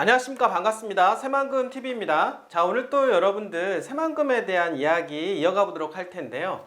안녕하십니까. 반갑습니다. 새만금TV입니다. 자, 오늘 또 여러분들 새만금에 대한 이야기 이어가 보도록 할 텐데요.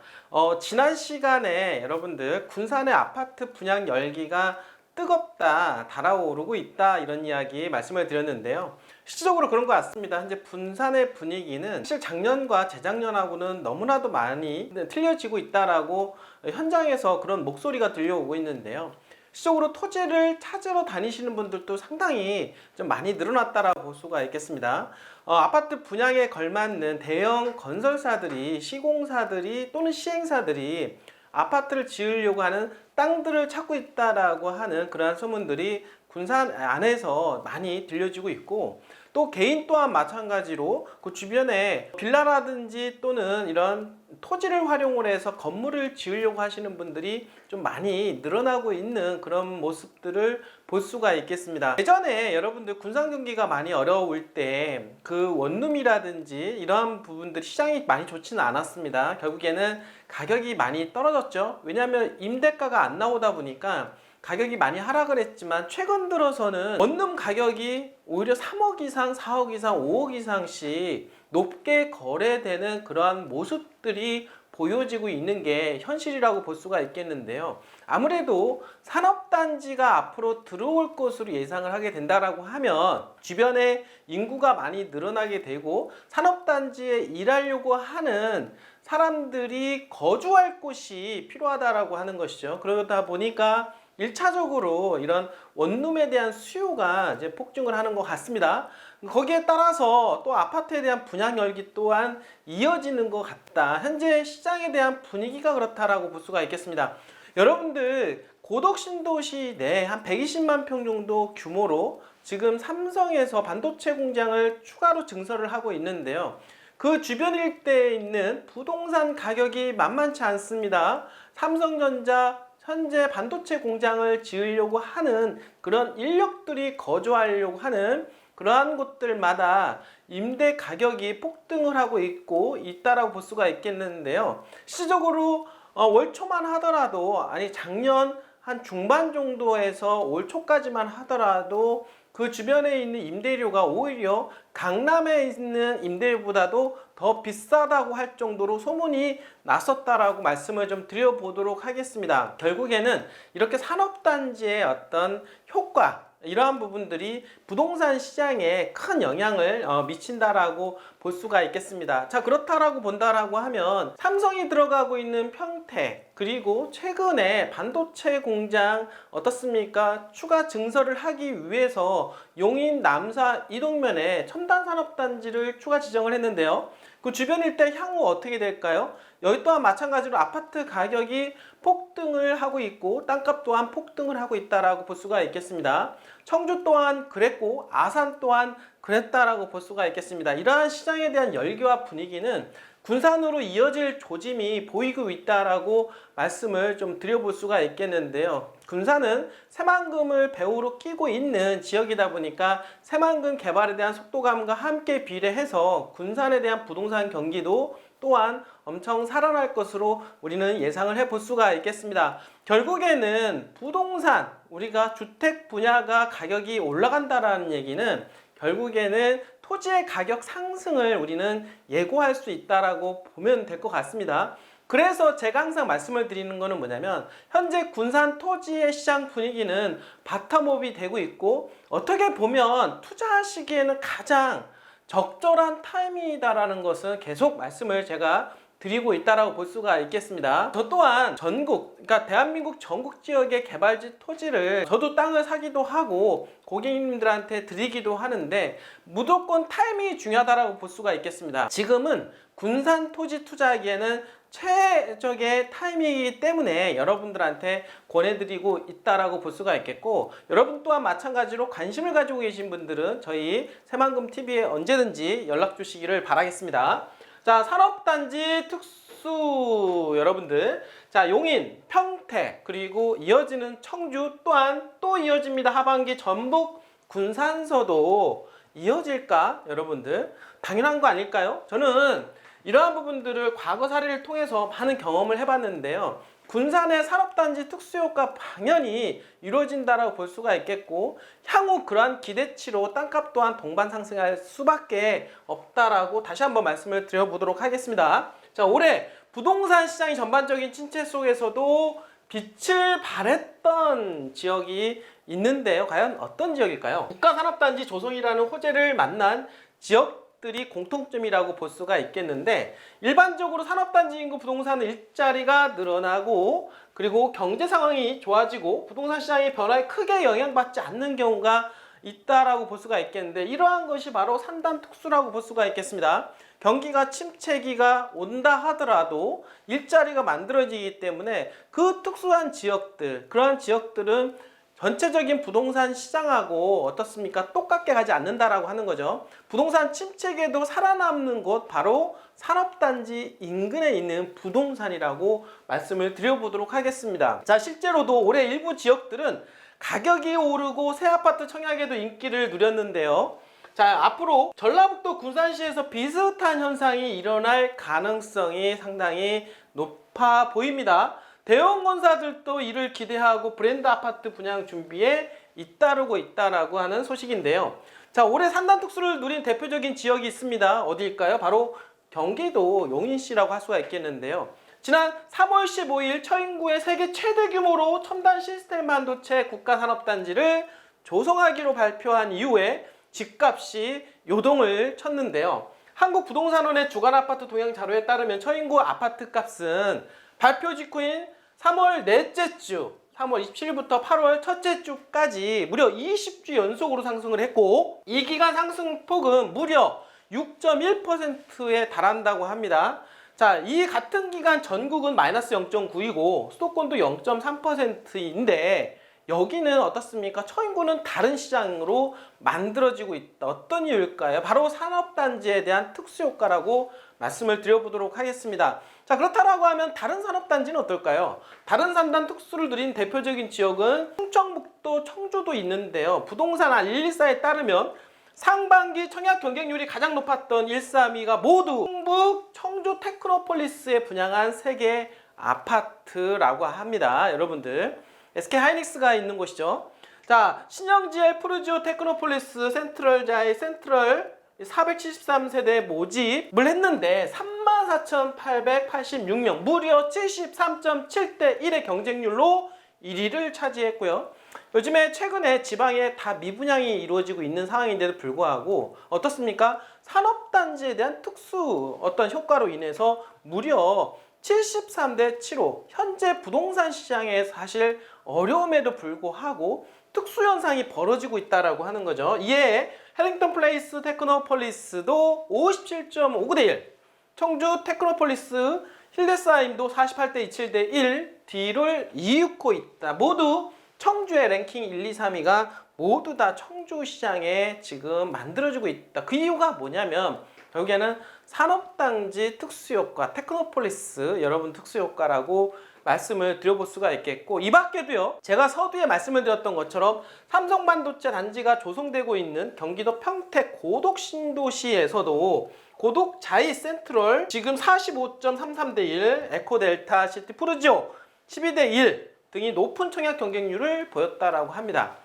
지난 시간에 여러분들 군산의 아파트 분양 열기가 뜨겁다, 달아오르고 있다, 이런 이야기 말씀을 드렸는데요. 실질적으로 그런 것 같습니다. 현재 군산의 분위기는 사실 작년과 재작년하고는 너무나도 많이 틀려지고 있다라고 현장에서 그런 목소리가 들려오고 있는데요. 실적으로 토지를 찾으러 다니시는 분들도 상당히 좀 많이 늘어났다라고 볼 수가 있겠습니다. 아파트 분양에 걸맞는 대형 건설사들이, 시공사들이 또는 시행사들이 아파트를 지으려고 하는 땅들을 찾고 있다라고 하는 그러한 소문들이 군산 안에서 많이 들려지고 있고, 또 개인 또한 마찬가지로 그 주변에 빌라라든지 또는 이런 토지를 활용을 해서 건물을 지으려고 하시는 분들이 좀 많이 늘어나고 있는 그런 모습들을 볼 수가 있겠습니다. 예전에 여러분들 군산 경기가 많이 어려울 때 그 원룸이라든지 이러한 부분들이 시장이 많이 좋지는 않았습니다. 결국에는 가격이 많이 떨어졌죠. 왜냐하면 임대가가 안 나오다 보니까 가격이 많이 하락을 했지만, 최근 들어서는 원룸 가격이 오히려 3억 이상, 4억 이상, 5억 이상씩 높게 거래되는 그러한 모습들이 보여지고 있는 게 현실이라고 볼 수가 있겠는데요. 아무래도 산업단지가 앞으로 들어올 것으로 예상을 하게 된다라고 하면 주변에 인구가 많이 늘어나게 되고 산업단지에 일하려고 하는 사람들이 거주할 곳이 필요하다라고 하는 것이죠. 그러다 보니까 1차적으로 이런 원룸에 대한 수요가 이제 폭증을 하는 것 같습니다. 거기에 따라서 또 아파트에 대한 분양 열기 또한 이어지는 것 같다. 현재 시장에 대한 분위기가 그렇다라고 볼 수가 있겠습니다. 여러분들 고덕신도시 내 한 120만 평 정도 규모로 지금 삼성에서 반도체 공장을 추가로 증설을 하고 있는데요. 그 주변 일대에 있는 부동산 가격이 만만치 않습니다. 삼성전자 현재 반도체 공장을 지으려고 하는 그런 인력들이 거주하려고 하는 그러한 곳들마다 임대 가격이 폭등을 하고 있다라고 볼 수가 있겠는데요. 실질적으로 월 초만 하더라도, 아니 작년 한 중반 정도에서 올 초까지만 하더라도 그 주변에 있는 임대료가 오히려 강남에 있는 임대료보다도 더 비싸다고 할 정도로 소문이 났었다라고 말씀을 좀 드려보도록 하겠습니다. 결국에는 이렇게 산업단지의 어떤 효과, 이러한 부분들이 부동산 시장에 큰 영향을 미친다라고 볼 수가 있겠습니다. 자, 그렇다라고 본다라고 하면 삼성이 들어가고 있는 평택, 그리고 최근에 반도체 공장 어떻습니까? 추가 증설을 하기 위해서 용인, 남사, 이동면에 첨단 산업단지를 추가 지정을 했는데요. 그 주변 일대 향후 어떻게 될까요? 여기 또한 마찬가지로 아파트 가격이 폭등을 하고 있고 땅값 또한 폭등을 하고 있다라고 볼 수가 있겠습니다. 청주 또한 그랬고 아산 또한 그랬다라고 볼 수가 있겠습니다. 이러한 시장에 대한 열기와 분위기는 군산으로 이어질 조짐이 보이고 있다라고 말씀을 좀 드려볼 수가 있겠는데요. 군산은 새만금을 배후로 끼고 있는 지역이다 보니까 새만금 개발에 대한 속도감과 함께 비례해서 군산에 대한 부동산 경기도 또한 엄청 살아날 것으로 우리는 예상을 해볼 수가 있겠습니다. 결국에는 부동산, 우리가 주택 분야가 가격이 올라간다라는 얘기는 결국에는 토지의 가격 상승을 우리는 예고할 수 있다라고 보면 될 것 같습니다. 그래서 제가 항상 말씀을 드리는 거는 뭐냐면, 현재 군산 토지의 시장 분위기는 바텀업이 되고 있고, 어떻게 보면 투자하시기에는 가장 적절한 타이밍이다라는 것은 계속 말씀을 제가 드리고 있다라고 볼 수가 있겠습니다. 저 또한 전국, 그러니까 대한민국 전국 지역의 개발지 토지를 저도 땅을 사기도 하고 고객님들한테 드리기도 하는데, 무조건 타이밍이 중요하다라고 볼 수가 있겠습니다. 지금은 군산 토지 투자하기에는 최적의 타이밍이기 때문에 여러분들한테 권해드리고 있다라고 볼 수가 있겠고, 여러분 또한 마찬가지로 관심을 가지고 계신 분들은 저희 새만금TV에 언제든지 연락 주시기를 바라겠습니다. 자, 산업단지 특수 여러분들, 자, 용인, 평택, 그리고 이어지는 청주 또한 또 이어집니다. 하반기 전북, 군산서도 이어질까? 여러분들 당연한 거 아닐까요? 저는 이러한 부분들을 과거 사례를 통해서 많은 경험을 해봤는데요. 군산의 산업단지 특수효과 당연히 이루어진다라고 볼 수가 있겠고, 향후 그러한 기대치로 땅값 또한 동반 상승할 수밖에 없다라고 다시 한번 말씀을 드려보도록 하겠습니다. 자, 올해 부동산 시장의 전반적인 침체 속에서도 빛을 발했던 지역이 있는데요. 과연 어떤 지역일까요? 국가산업단지 조성이라는 호재를 만난 지역들이 공통점이라고 볼 수가 있겠는데, 일반적으로 산업단지 인구 부동산 일자리가 늘어나고, 그리고 경제 상황이 좋아지고 부동산 시장의 변화에 크게 영향받지 않는 경우가 있다라고 볼 수가 있겠는데, 이러한 것이 바로 산단 특수라고 볼 수가 있겠습니다. 경기가 침체기가 온다 하더라도 일자리가 만들어지기 때문에 그 특수한 지역들, 그러한 지역들은 전체적인 부동산 시장하고 어떻습니까? 똑같게 가지 않는다라고 하는 거죠. 부동산 침체기에도 살아남는 곳 바로 산업단지 인근에 있는 부동산이라고 말씀을 드려보도록 하겠습니다. 자, 실제로도 올해 일부 지역들은 가격이 오르고 새 아파트 청약에도 인기를 누렸는데요. 자, 앞으로 전라북도 군산시에서 비슷한 현상이 일어날 가능성이 상당히 높아 보입니다. 대형 건사들도 이를 기대하고 브랜드 아파트 분양 준비에 잇따르고 있다라고 하는 소식인데요. 자, 올해 산단 특수를 누린 대표적인 지역이 있습니다. 어디일까요? 바로 경기도 용인시라고 할 수가 있겠는데요. 지난 3월 15일 처인구에 세계 최대 규모로 첨단 시스템 반도체 국가산업단지를 조성하기로 발표한 이후에 집값이 요동을 쳤는데요. 한국부동산원의 주간 아파트 동향 자료에 따르면 처인구 아파트 값은 발표 직후인 3월 넷째 주, 3월 27일부터 8월 첫째 주까지 무려 20주 연속으로 상승을 했고, 이 기간 상승폭은 무려 6.1%에 달한다고 합니다. 자, 이 같은 기간 전국은 마이너스 0.9이고 수도권도 0.3%인데 여기는 어떻습니까? 처인구는 다른 시장으로 만들어지고 있다. 어떤 이유일까요? 바로 산업단지에 대한 특수효과라고 말씀을 드려보도록 하겠습니다. 자, 그렇다라고 하면 다른 산업단지는 어떨까요? 다른 산단 특수를 누린 대표적인 지역은 충청북도 청주도 있는데요. 부동산 114에 따르면 상반기 청약 경쟁률이 가장 높았던 132가 모두 충북 청주 테크노폴리스에 분양한 3개 아파트라고 합니다. 여러분들, SK하이닉스가 있는 곳이죠. 자, 신영지엘 프루지오 테크노폴리스 센트럴자의 센트럴 473세대 모집을 했는데 34,886명, 무려 73.7대 1의 경쟁률로 1위를 차지했고요. 요즘에 최근에 지방에 다 미분양이 이루어지고 있는 상황인데도 불구하고 어떻습니까? 산업단지에 대한 특수 어떤 효과로 인해서 무려 73대 7로 현재 부동산 시장에 사실 어려움에도 불구하고 특수현상이 벌어지고 있다라고 하는 거죠. 이에 해링턴 플레이스 테크노폴리스도 57.59대 1, 청주 테크노폴리스 힐데스하임도 48대 27대 1 뒤를 이윽고 있다. 모두 청주의 랭킹 1, 2, 3위가 모두 다 청주 시장에 지금 만들어지고 있다. 그 이유가 뭐냐면 결국에는 산업단지 특수효과, 테크노폴리스 여러분 특수효과라고 말씀을 드려볼 수가 있겠고, 이 밖에도요, 제가 서두에 말씀을 드렸던 것처럼 삼성반도체 단지가 조성되고 있는 경기도 평택 고덕신도시에서도 고덕 자이 센트럴 지금 45.33대 1, 에코델타 시티 푸르지오 12대 1 등이 높은 청약 경쟁률을 보였다라고 합니다.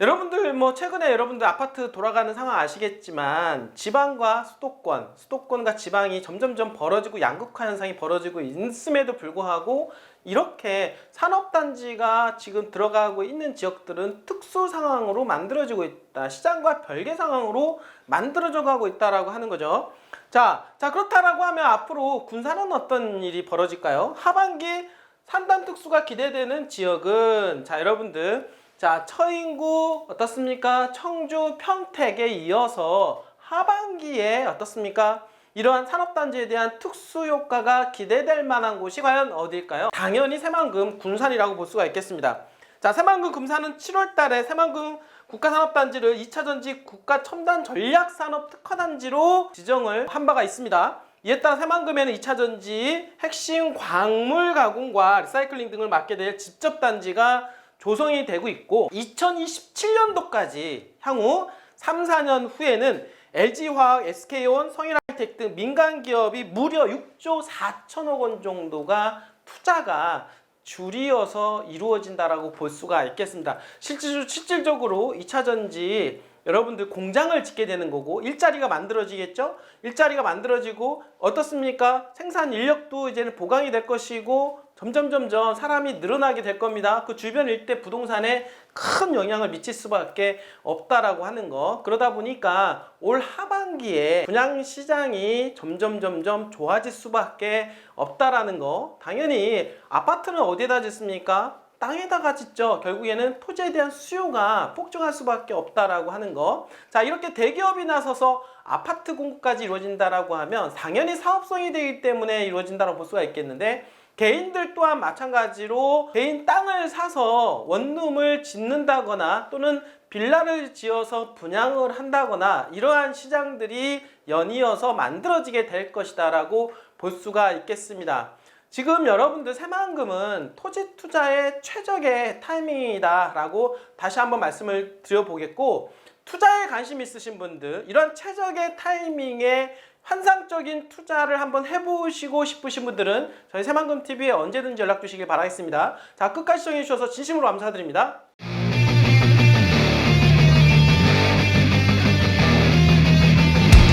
여러분들 최근에 여러분들 아파트 돌아가는 상황 아시겠지만 지방과 수도권과 지방이 점점점 벌어지고 양극화 현상이 벌어지고 있음에도 불구하고 이렇게 산업단지가 지금 들어가고 있는 지역들은 특수 상황으로 만들어지고 있다. 시장과 별개 상황으로 만들어져 가고 있다라고 하는 거죠. 자, 그렇다라고 하면 앞으로 군산은 어떤 일이 벌어질까요? 하반기 산단 특수가 기대되는 지역은 여러분들 처인구 어떻습니까? 청주 평택에 이어서 하반기에 어떻습니까? 이러한 산업단지에 대한 특수 효과가 기대될 만한 곳이 과연 어디일까요? 당연히 새만금 군산이라고 볼 수가 있겠습니다. 자, 새만금 금산은 7월 달에 새만금 국가산업단지를 2차전지 국가첨단전략산업특화단지로 지정을 한 바가 있습니다. 이에 따라 새만금에는 2차전지 핵심 광물 가공과 리사이클링 등을 맡게 될 직접단지가 조성이 되고 있고, 2027년도까지 향후 3, 4년 후에는 LG화학, SK온, 성일하이텍 등 민간 기업이 무려 6조 4천억 원 정도가 투자가 줄이어서 이루어진다라고 볼 수가 있겠습니다. 실질적으로 2차 전지 여러분들 공장을 짓게 되는 거고 일자리가 만들어지겠죠? 일자리가 만들어지고 어떻습니까? 생산 인력도 이제는 보강이 될 것이고 점점 사람이 늘어나게 될 겁니다. 그 주변 일대 부동산에 큰 영향을 미칠 수밖에 없다라고 하는 거. 그러다 보니까 올 하반기에 분양시장이 점점 좋아질 수밖에 없다라는 거. 당연히 아파트는 어디에다 짓습니까? 땅에다가 짓죠. 결국에는 토지에 대한 수요가 폭증할 수밖에 없다라고 하는 거. 자, 이렇게 대기업이 나서서 아파트 공급까지 이루어진다라고 하면 당연히 사업성이 되기 때문에 이루어진다고 볼 수가 있겠는데 개인들 또한 마찬가지로 개인 땅을 사서 원룸을 짓는다거나 또는 빌라를 지어서 분양을 한다거나 이러한 시장들이 연이어서 만들어지게 될 것이다 라고 볼 수가 있겠습니다. 지금 여러분들 새만금은 토지 투자의 최적의 타이밍이다 라고 다시 한번 말씀을 드려보겠고, 투자에 관심 있으신 분들 이런 최적의 타이밍에 환상적인 투자를 한번 해보시고 싶으신 분들은 저희 새만금TV에 언제든지 연락 주시길 바라겠습니다. 자, 끝까지 시청해 주셔서 진심으로 감사드립니다.